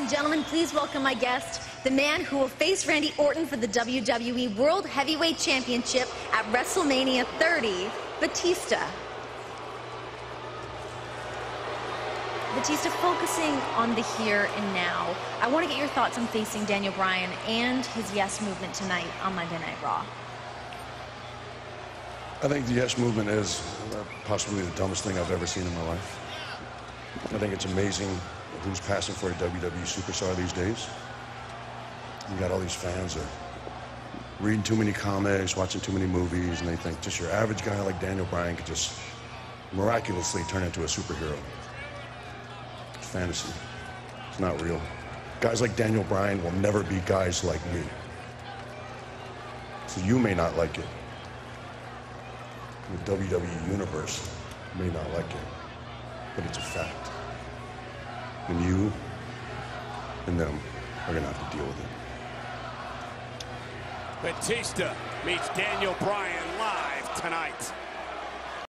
and gentlemen, please welcome my guest, the man who will face Randy Orton for the WWE World Heavyweight Championship at WrestleMania 30, Batista. Batista, focusing on the here and now, I want to get your thoughts on facing Daniel Bryan and his Yes movement tonight on Monday Night Raw. I think the Yes movement is possibly the dumbest thing I've ever seen in my life. I think it's amazing who's passing for a WWE superstar these days. You got all these fans that are reading too many comics, watching too many movies, and they think just your average guy like Daniel Bryan could just miraculously turn into a superhero. It's fantasy. It's not real. Guys like Daniel Bryan will never be guys like me. So you may not like it. The WWE universe may not like it, but it's a fact. And you and them are gonna have to deal with it. Batista meets Daniel Bryan